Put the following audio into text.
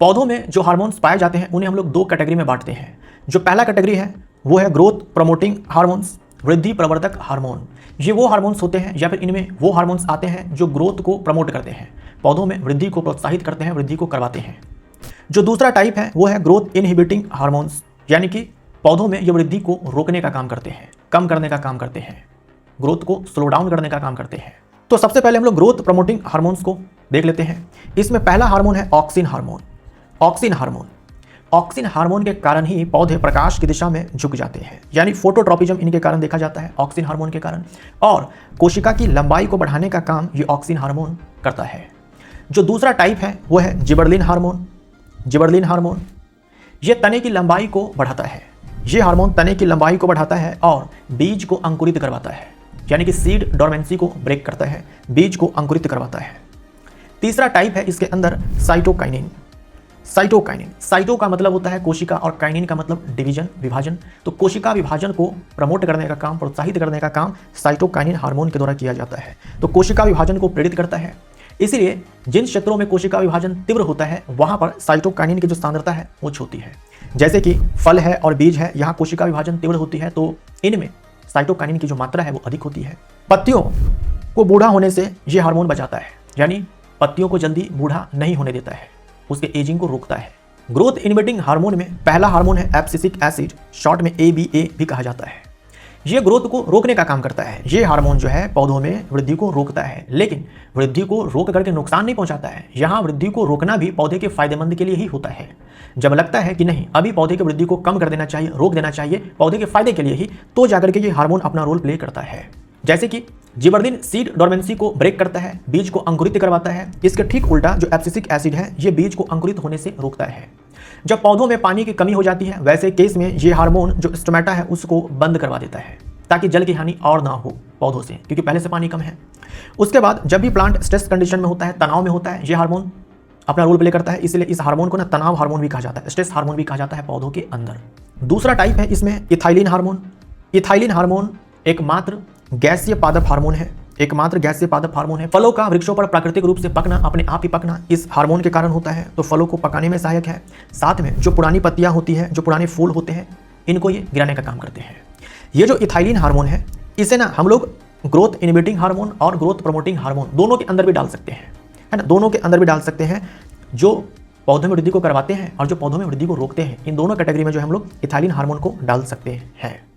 पौधों में जो हार्मोन्स पाए जाते हैं उन्हें हम लोग दो कैटेगरी में बांटते हैं। जो पहला कैटेगरी है वो है ग्रोथ प्रमोटिंग हार्मोन्स, वृद्धि प्रवर्धक हार्मोन। ये वो हार्मोन्स होते हैं या फिर इनमें वो हार्मोन्स आते हैं जो ग्रोथ को प्रमोट करते हैं, पौधों में वृद्धि को प्रोत्साहित करते हैं, वृद्धि को करवाते हैं। जो दूसरा टाइप है वो है ग्रोथ इनहिबिटिंग हार्मोन्स, यानी कि पौधों में ये वृद्धि को रोकने का काम करते हैं, कम करने का काम करते हैं, ग्रोथ को स्लो डाउन करने का काम करते हैं। तो सबसे पहले हम लोग ग्रोथ प्रमोटिंग हार्मोन्स को देख लेते हैं। इसमें पहला हार्मोन है auxin hormone. Auxin hormone, auxin hormone के कारण ही पौधे प्रकाश की दिशा में झुक जाते हैं, यानी फोटोट्रॉपिज्म इनके कारण देखा जाता है, ऑक्सिन हार्मोन के कारण। और कोशिका की लंबाई को बढ़ाने का काम ये ऑक्सिन हार्मोन करता है। जो दूसरा टाइप है वो है जिबरलिन हार्मोन। जिबरलिन हार्मोन ये तने की लंबाई को बढ़ाता है। ये हार्मोन तने की लंबाई को बढ़ाता है और बीज को अंकुरित करवाता है, यानी कि सीड डोरमेंसी को ब्रेक करता है, बीज को अंकुरित करवाता है। तीसरा टाइप है इसके अंदर साइटोकाइनिन। साइटोकाइनिन, साइटो का मतलब होता है कोशिका और काइनिन का मतलब डिवीजन, विभाजन। तो कोशिका विभाजन को प्रमोट करने का काम, प्रोत्साहित करने का काम साइटोकाइनिन हार्मोन के द्वारा किया जाता है। तो कोशिका विभाजन को प्रेरित करता है। इसीलिए जिन क्षेत्रों में कोशिका विभाजन तीव्र होता है वहां पर साइटोकाइनिन की जो सांद्रता है वो होती है। जैसे कि फल है और बीज है, यहाँ कोशिका विभाजन तीव्र होती है तो इनमें साइटोकाइनिन की जो मात्रा है वो अधिक होती है। पत्तियों को बूढ़ा होने से ये हार्मोन बचाता है, यानी पत्तियों को जल्दी बूढ़ा नहीं होने देता है, उसके एजिंग को रोकता है। ग्रोथ इनहिबिटिंग हार्मोन में पहला हार्मोन है एब्सिसिक एसिड, शॉर्ट में ABA भी कहा जाता है। ये ग्रोथ को रोकने का काम करता है। ये हार्मोन जो है पौधों में वृद्धि को रोकता है, लेकिन वृद्धि को रोक करके नुकसान नहीं पहुंचाता है। यहाँ वृद्धि को रोकना भी पौधे के फायदेमंद के लिए ही होता है। जब लगता है कि नहीं अभी पौधे की वृद्धि को कम कर देना चाहिए, रोक देना चाहिए पौधे के फायदे के लिए ही, तो जाकर के ये हार्मोन अपना रोल प्ले करता है। जैसे कि जिबरलिन सीड डोरमेंसी को ब्रेक करता है, बीज को अंकुरित करवाता है। इसके ठीक उल्टा जो एब्सिसिक एसिड है ये बीज को अंकुरित होने से रोकता है। जब पौधों में पानी की कमी हो जाती है वैसे केस में ये हार्मोन जो स्टोमेटा है उसको बंद करवा देता है, ताकि जल की हानि और ना हो पौधों से, क्योंकि पहले से पानी कम है। उसके बाद जब भी प्लांट स्ट्रेस कंडीशन में होता है, तनाव में होता है, ये हार्मोन अपना रोल प्ले करता है। इसलिए इस हार्मोन को ना तनाव हार्मोन भी कहा जाता है, स्ट्रेस हार्मोन भी कहा जाता है पौधों के अंदर। दूसरा टाइप है इसमें इथाइलिन हार्मोन। इथाइलिन हार्मोन एकमात्र गैसीय पादप हार्मोन है, एकमात्र गैसीय पादप हार्मोन है। फलों का वृक्षों पर प्राकृतिक रूप से पकना, अपने आप ही पकना इस हार्मोन के कारण होता है, तो फलों को पकाने में सहायक है। साथ में जो पुरानी पत्तियां होती है, जो पुराने फूल होते हैं, इनको ये गिराने का काम करते हैं। ये जो इथाइलिन हार्मोन है इसे ना हम लोग ग्रोथ इनहिबिटिंग हार्मोन और ग्रोथ प्रमोटिंग हार्मोन दोनों के अंदर भी डाल सकते हैं, है ना, दोनों के अंदर भी डाल सकते हैं। जो पौधों में वृद्धि को करवाते हैं और जो पौधों में वृद्धि को रोकते हैं, इन दोनों कैटेगरी में जो हम लोग इथाइलिन हार्मोन को डाल सकते हैं।